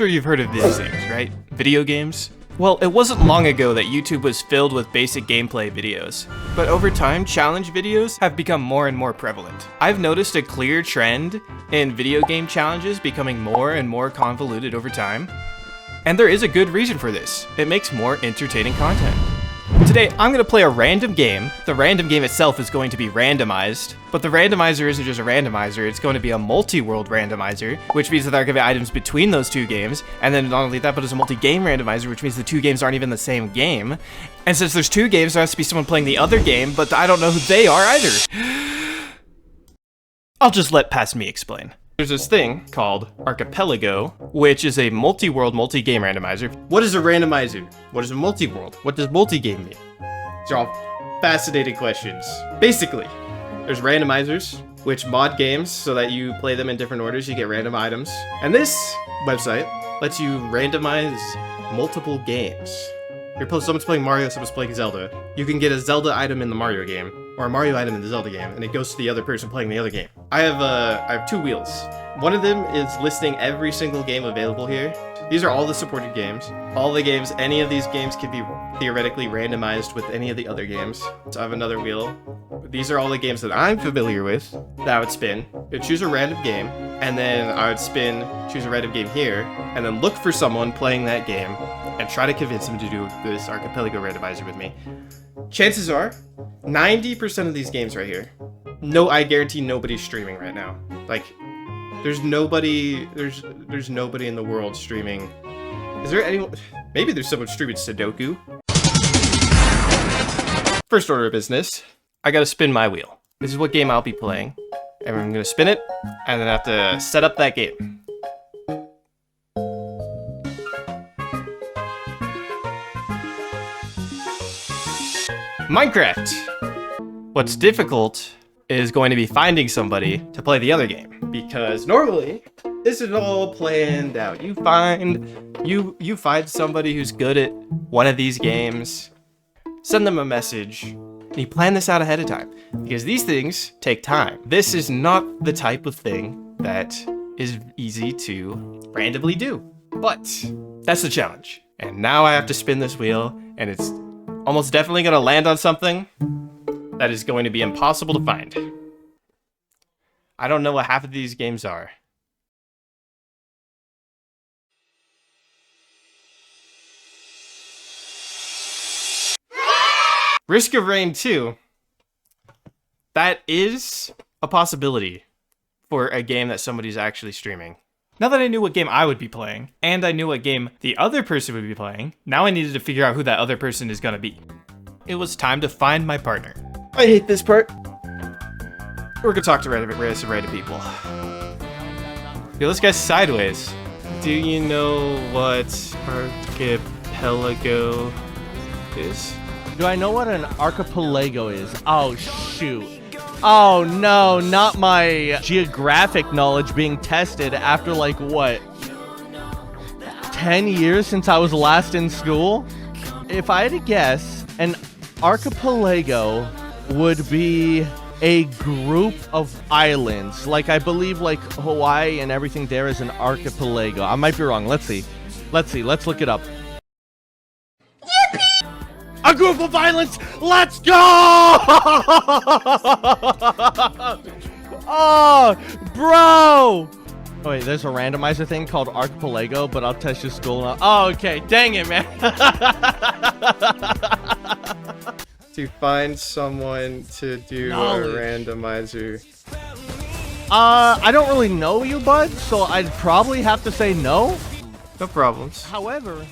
sure you've heard of these things, right? Video games? Well, it wasn't long ago that YouTube was filled with basic gameplay videos, but over time, challenge videos have become more and more prevalent. I've noticed a clear trend in video game challenges becoming more and more convoluted over time, and there is a good reason for this. It makes more entertaining content. Today, I'm going to play a random game. The random game itself is going to be randomized, but the randomizer isn't just a randomizer, it's going to be a multi-world randomizer, which means that there are going to be items between those two games, and then not only that, but it's a multi-game randomizer, which means the two games aren't even the same game. And since there's two games, there has to be someone playing the other game, but I don't know who they are either. I'll just let past me explain. There's this thing called Archipelago, which is a multi-world, multi-game randomizer. What is a randomizer? What is a multi-world? What does multi-game mean? These are all fascinating questions. Basically, there's randomizers, which mod games so that you play them in different orders, you get random items. And this website lets you randomize multiple games. Someone's playing Mario, someone's playing Zelda. You can get a Zelda item in the Mario game, or a Mario item in the Zelda game, and it goes to the other person playing the other game. I have two wheels. One of them is listing every single game available here. These are all the supported games. All the games, any of these games can be theoretically randomized with any of the other games. So I have another wheel. These are all the games that I'm familiar with that I would spin. I'd choose a random game, and then I would choose a random game here, and then look for someone playing that game and try to convince them to do this Archipelago randomizer with me. Chances are, 90% of these games right here, I guarantee nobody's streaming right now. Like, there's nobody in the world streaming. Is there anyone? Maybe there's someone streaming Sudoku. First order of business, I gotta spin my wheel. This is what game I'll be playing. And I'm gonna spin it, and then I have to set up that game. Minecraft! What's difficult is going to be finding somebody to play the other game, because normally this is all planned out. You find somebody who's good at one of these games, send them a message, and you plan this out ahead of time, because these things take time. This is not the type of thing that is easy to randomly do, but that's the challenge. And now I have to spin this wheel, and it's almost definitely going to land on something that is going to be impossible to find. I don't know what half of these games are. Risk of Rain 2. That is a possibility for a game that somebody's actually streaming. Now that I knew what game I would be playing, and I knew what game the other person would be playing, now I needed to figure out who that other person is gonna be. It was time to find my partner. I hate this part. We're gonna talk to random people. Yo, this guy's sideways. Do you know what Archipelago is? Do I know what an archipelago is? Oh, shoot. Oh, no, not my geographic knowledge being tested after, like, what? 10 years since I was last in school? If I had to guess, an archipelago would be a group of islands. Like, I believe, like, Hawaii and everything there is an archipelago. I might be wrong. Let's see. Let's look it up. A group of islands! Let's go! Oh, bro! Oh, wait, there's a randomizer thing called Archipelago, but I'll test your school now. Oh, okay. Dang it, man. To find someone to do a randomizer. I don't really know you, bud, so I'd probably have to say no. No problems. However,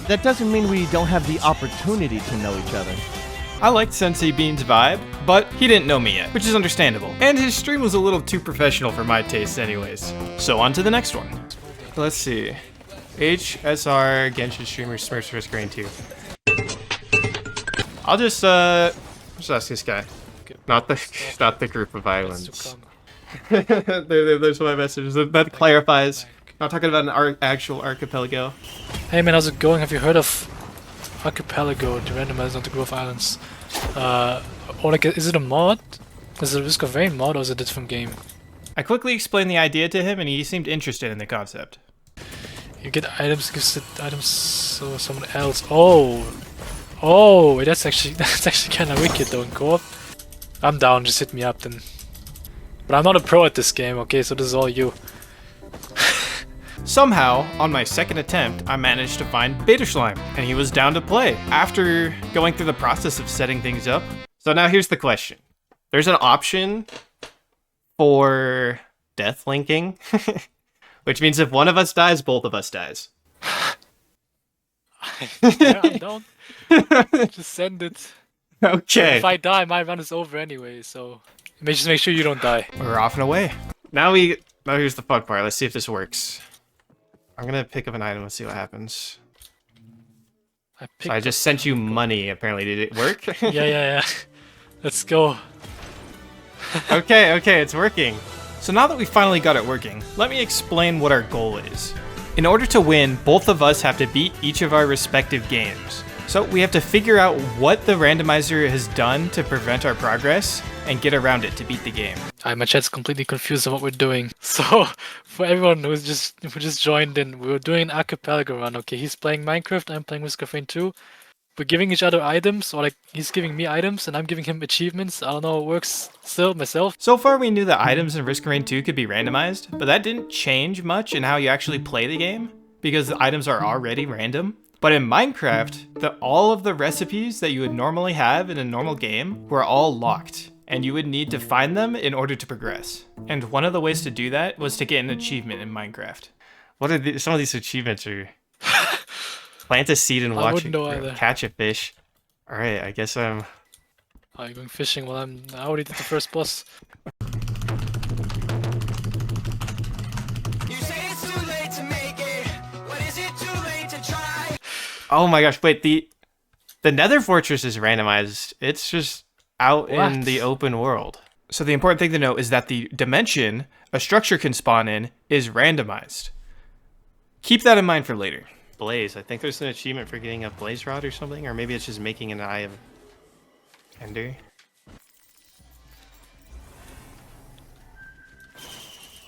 that doesn't mean we don't have the opportunity to know each other. I liked Sensei Bean's vibe, but he didn't know me yet, which is understandable. And his stream was a little too professional for my taste anyways. So on to the next one. Let's see. HSR Genshin streamer Smurfs vs. Grain 2. I'll just ask this guy. Not the group of islands. There's my message. That clarifies. I'm talking about an actual archipelago. Hey man, how's it going? Have you heard of Archipelago, the randomizer on the Grove Islands? Or like, is it a mod? Is it a Risk of Rain mod, or is it a different game? I quickly explained the idea to him, and he seemed interested in the concept. You get items, gives it items so someone else. Oh, wait, that's actually kind of wicked though in co-op. I'm down. Just hit me up then. But I'm not a pro at this game. Okay, so this is all you. Somehow, on my second attempt, I managed to find Beta Slime, and he was down to play after going through the process of setting things up. So now here's the question. There's an option for death linking, which means if one of us dies, both of us dies. Yeah, I'm down. Just send it. Okay. If I die, my run is over anyway, so just make sure you don't die. We're off and away. Now here's the fun part. Let's see if this works. I'm gonna pick up an item and see what happens. So I just sent you money, apparently. Did it work? Yeah. Let's go. Okay, it's working. So now that we finally got it working, let me explain what our goal is. In order to win, both of us have to beat each of our respective games. So we have to figure out what the randomizer has done to prevent our progress and get around it to beat the game. My chat's completely confused on what we're doing. So, for everyone who just joined in, we were doing an Archipelago run. Okay, he's playing Minecraft, I'm playing Risk of Rain 2. We're giving each other items, or like he's giving me items and I'm giving him achievements. I don't know how it works still myself. So far we knew that items in Risk of Rain 2 could be randomized, but that didn't change much in how you actually play the game, because the items are already random. But in Minecraft, all of the recipes that you would normally have in a normal game were all locked, and you would need to find them in order to progress. And one of the ways to do that was to get an achievement in Minecraft. What are some of these achievements are? Plant a seed and watch it catch a fish. Alright, I guess I'm... Are you going fishing while I already did the first boss. Oh my gosh, wait, the Nether Fortress is randomized. It's just out in the open world. So the important thing to note is that the dimension a structure can spawn in is randomized. Keep that in mind for later. Blaze, I think there's an achievement for getting a blaze rod or something, or maybe it's just making an eye of Ender.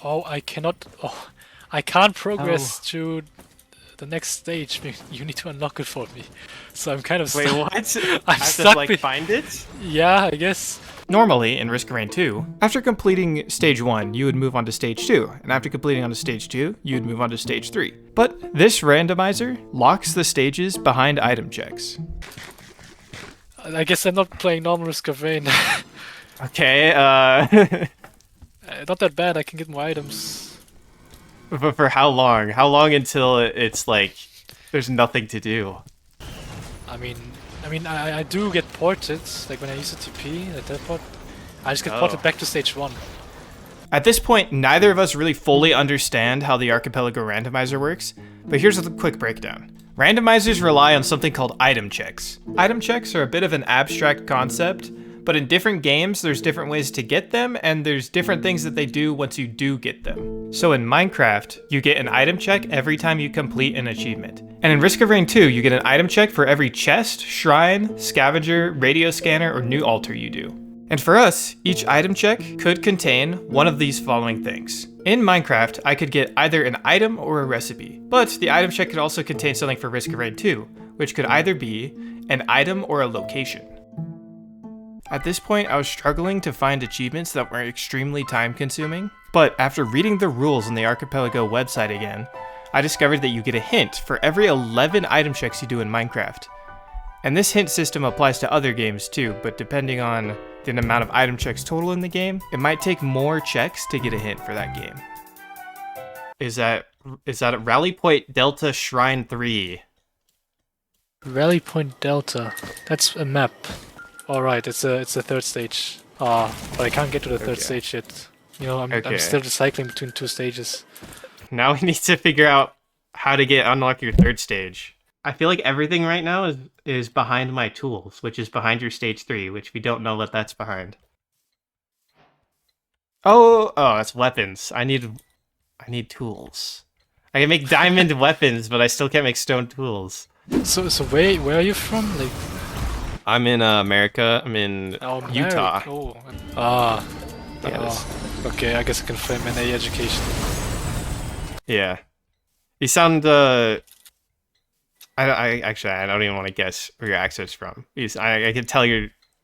Oh, I can't progress to the next stage. You need to unlock it for me. So I'm kind of stuck. Wait, what? I'm stuck to find it? Yeah, I guess. Normally, in Risk of Rain 2, after completing Stage 1, you would move on to Stage 2, and after completing on to Stage 2, you would move on to Stage 3. But this randomizer locks the stages behind item checks. I guess I'm not playing normal Risk of Rain. Okay, not that bad, I can get more items. But for how long? How long until it's like, there's nothing to do? I mean, I do get ported, like when I use a TP, like teleport. I just get ported back to Stage 1. At this point, neither of us really fully understand how the Archipelago randomizer works, but here's a quick breakdown. Randomizers rely on something called item checks. Item checks are a bit of an abstract concept, but in different games, there's different ways to get them, and there's different things that they do once you do get them. So in Minecraft, you get an item check every time you complete an achievement. And in Risk of Rain 2, you get an item check for every chest, shrine, scavenger, radio scanner, or new altar you do. And for us, each item check could contain one of these following things. In Minecraft, I could get either an item or a recipe, but the item check could also contain something for Risk of Rain 2, which could either be an item or a location. At this point, I was struggling to find achievements that were extremely time-consuming, but after reading the rules on the Archipelago website again, I discovered that you get a hint for every 11 item checks you do in Minecraft. And this hint system applies to other games too, but depending on the amount of item checks total in the game, it might take more checks to get a hint for that game. Is that Rally Point Delta Shrine 3? Rally Point Delta. That's a map. Alright, it's a third stage. But I can't get to the third stage yet. You know, I'm still cycling between two stages. Now we need to figure out how to unlock your third stage. I feel like everything right now is behind my tools, which is behind your stage 3, which we don't know what that's behind. Oh, that's weapons. I need tools. I can make diamond weapons, but I still can't make stone tools. So where are you from? Like, I'm in America. I'm in Utah. Okay, I guess I can frame an A education. Yeah. You sound I actually I don't even want to guess where your accent's from. I can tell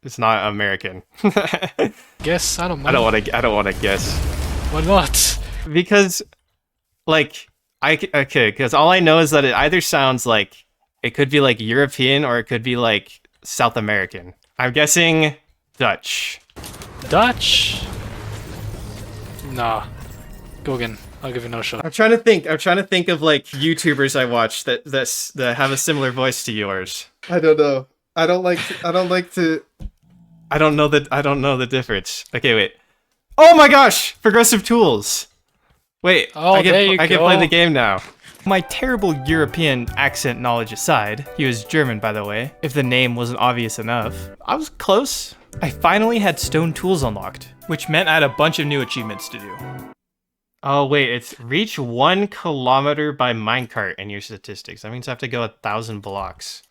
it's not American. Guess I don't know. I don't want to guess. Why not? Because like because all I know is that it either sounds like it could be like European or it could be like South American. I'm guessing Dutch. Dutch? Nah. Go again. I'll give you no shot. I'm trying to think of like YouTubers I watch that have a similar voice to yours. I don't know. I don't know the difference. Okay, wait. Oh my gosh! Progressive Tools. Wait, Oh, I there you can go. play the game now. My terrible European accent knowledge aside, he was German, by the way, if the name wasn't obvious enough. I was close. I finally had stone tools unlocked, which meant I had a bunch of new achievements to do. Oh wait, it's reach 1 kilometer by minecart in your statistics. That means I have to go 1,000 blocks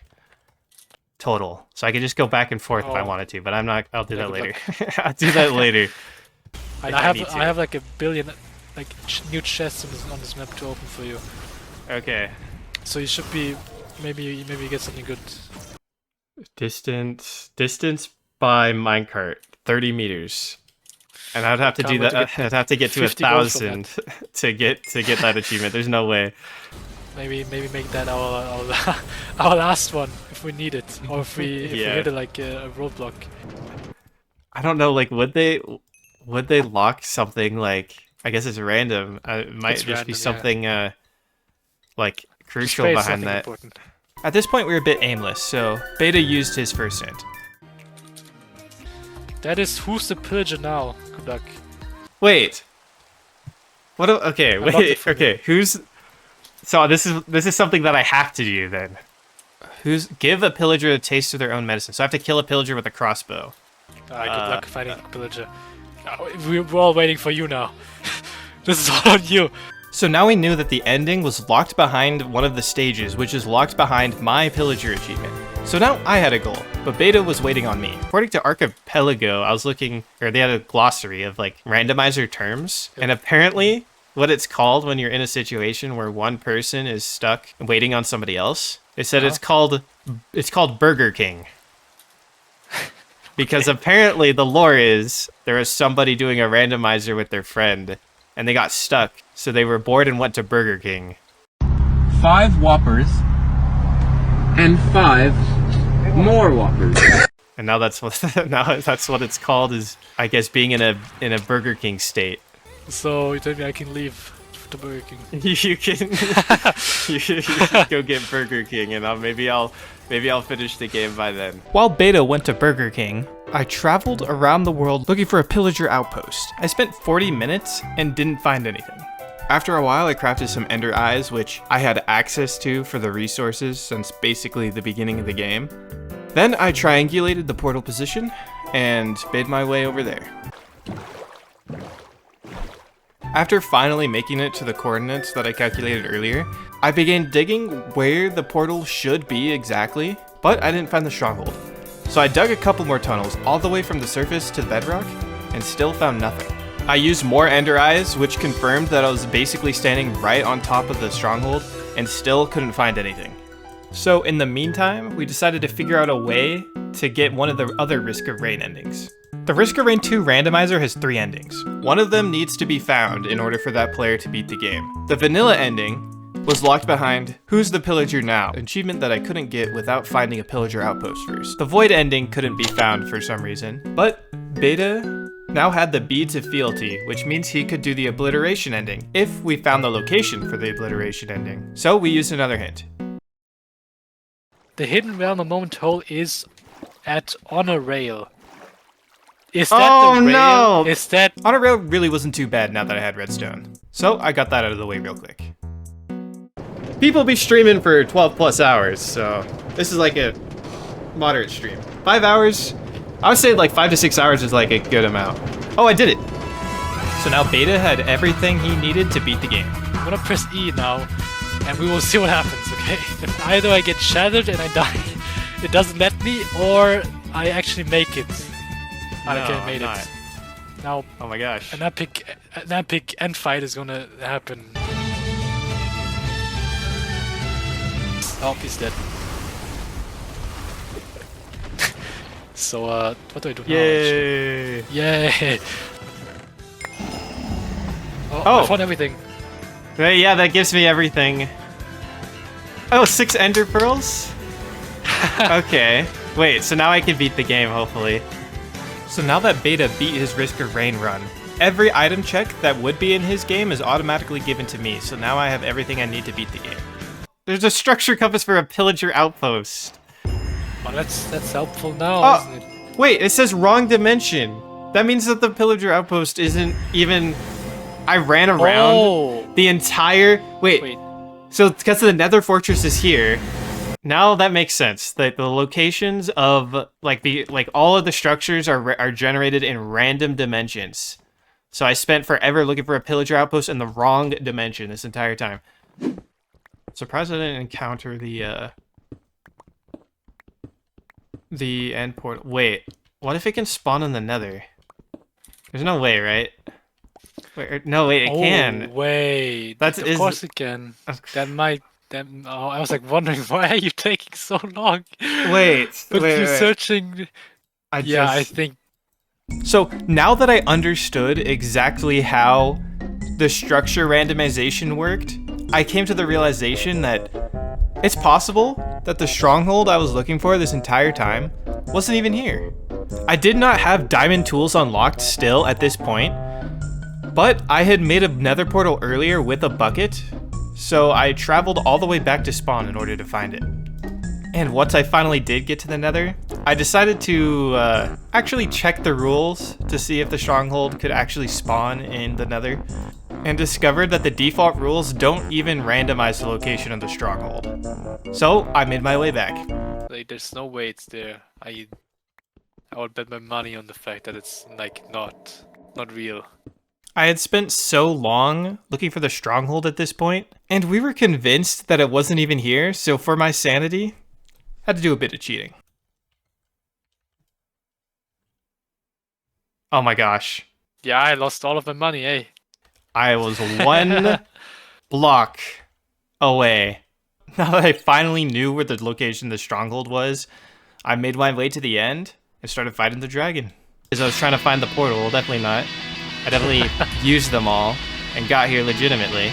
total. So I could just go back and forth if I wanted to, but I'm not. I'll do that later. I'll do that later. And I have like a billion like new chests on this map to open for you. Okay. So you should be maybe get something good. Distance by minecart 30 meters. And I'd have to do that. I'd have to get to 1,000 to get that achievement. There's no way. Maybe make that our last one if we need it, or if we hit it like a roadblock. I don't know. Like, would they lock something like? I guess it's random. It might just be something like crucial behind that. Important. At this point, we were a bit aimless, so Beta used his first hint. That is who's the pillager now? Good luck. Wait. What? Okay, wait. Okay, who's? So this is something that I have to do then. Give a pillager a taste of their own medicine. So I have to kill a pillager with a crossbow. Good luck fighting pillager. We're all waiting for you now. This is all on you. So now we knew that the ending was locked behind one of the stages, which is locked behind my pillager achievement. So now I had a goal, but Beta was waiting on me. According to Archipelago, I was looking, or they had a glossary of like randomizer terms, and apparently what it's called when you're in a situation where one person is stuck waiting on somebody else, they said it's called Burger King. Because apparently the lore is there was somebody doing a randomizer with their friend and they got stuck, so they were bored and went to Burger King. 5 Whoppers and 5 more Whoppers. And now that's what it's called, is I guess being in a Burger King state. So you tell me I can leave to Burger King. you can go get Burger King, and maybe I'll finish the game by then. While Beta went to Burger King, I traveled around the world looking for a pillager outpost. I spent 40 minutes and didn't find anything. After a while, I crafted some ender eyes, which I had access to for the resources since basically the beginning of the game. Then I triangulated the portal position and made my way over there. After finally making it to the coordinates that I calculated earlier, I began digging where the portal should be exactly, but I didn't find the stronghold. So I dug a couple more tunnels all the way from the surface to the bedrock and still found nothing. I used more ender eyes, which confirmed that I was basically standing right on top of the stronghold and still couldn't find anything. So in the meantime, we decided to figure out a way to get one of the other Risk of Rain endings. The Risk of Rain 2 randomizer has 3 endings. One of them needs to be found in order for that player to beat the game. The vanilla ending was locked behind Who's the Pillager Now, an achievement that I couldn't get without finding a pillager outpost first. The void ending couldn't be found for some reason, but Beta now had the Beads of Fealty, which means he could do the obliteration ending if we found the location for the obliteration ending. So we used another hint. The hidden realm a moment hole is on a rail. Is that the rail? No! Is that On a rail really wasn't too bad now that I had redstone. So I got that out of the way real quick. People be streaming for 12 plus hours, so this is like a moderate stream. 5 hours? I would say like 5 to 6 hours is like a good amount. Oh, I did it! So now Beta had everything he needed to beat the game. I'm gonna press E now, and we will see what happens, okay? If either I get shattered and I die, it doesn't let me, or I actually make it. Okay, I made it. Now, oh my gosh. an epic end fight is gonna happen. Oh, he's dead. So, what do I do now? Yay! Yay! Oh. I found everything. Hey, yeah, that gives me everything. Oh, 6 ender pearls? Okay. Wait, so now I can beat the game, hopefully. So now that Beta beat his Risk of Rain run, every item check that would be in his game is automatically given to me, so now I have everything I need to beat the game. There's a structure compass for a Pillager outpost. Oh, that's helpful now, isn't it? Wait, it says wrong dimension. That means that the Pillager outpost isn't even... I ran around the entire... Wait. So because the Nether Fortress is here, now that makes sense. That the locations of like all of the structures are generated in random dimensions. So I spent forever looking for a Pillager outpost in the wrong dimension this entire time. Surprised I didn't encounter the end portal. Wait, what if it can spawn in the Nether? There's no way, right? Wait, no, wait, it can. Wait. Of course it can. That might... I was like wondering, why are you taking so long? Wait, but wait, you're wait. searching... I think... So, now that I understood exactly how the structure randomization worked, I came to the realization that it's possible that the Stronghold I was looking for this entire time wasn't even here. I did not have diamond tools unlocked still at this point, but I had made a nether portal earlier with a bucket, so I traveled all the way back to spawn in order to find it. And once I finally did get to the nether, I decided to actually check the rules to see if the Stronghold could actually spawn in the nether, and discovered that the default rules don't even randomize the location of the Stronghold. So I made my way back. Like, there's no way it's there. I would bet my money on the fact that it's like not real. I had spent so long looking for the Stronghold at this point, and we were convinced that it wasn't even here, so for my sanity, had to do a bit of cheating. Oh my gosh. Yeah, I lost all of my money, eh? I was one block away. Now that I finally knew where the location of the Stronghold was, I made my way to the end and started fighting the dragon. As I was trying to find the portal, well, definitely not. I definitely used them all and got here legitimately.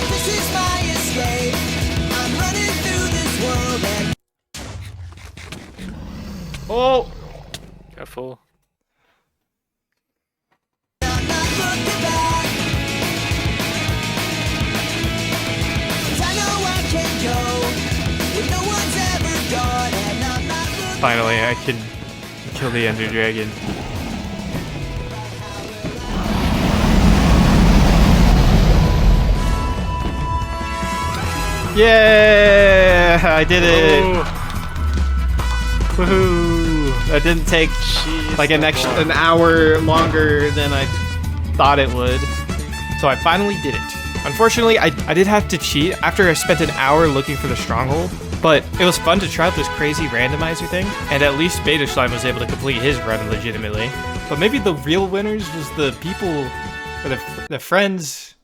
This is my escape. I'm running through this world and Oh! Careful. I'm not looking back. 'Cause I know I can go where no one's ever gone, and I'm not looking Finally, I can kill the Ender Dragon. Yeah! I did it! Woohoo! That didn't take like an hour longer than I thought it would. So I finally did it. Unfortunately, I did have to cheat after I spent an hour looking for the Stronghold, but it was fun to try out this crazy randomizer thing, and at least Beta Slime was able to complete his run legitimately. But maybe the real winners was the people, or the friends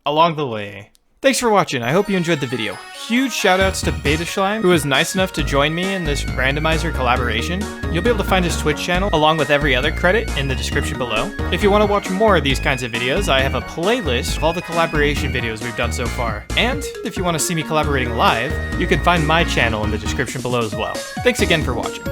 along the way. Thanks for watching, I hope you enjoyed the video. Huge shoutouts to Beta Slime, who was nice enough to join me in this randomizer collaboration. You'll be able to find his Twitch channel, along with every other credit, in the description below. If you want to watch more of these kinds of videos, I have a playlist of all the collaboration videos we've done so far. And if you want to see me collaborating live, you can find my channel in the description below as well. Thanks again for watching.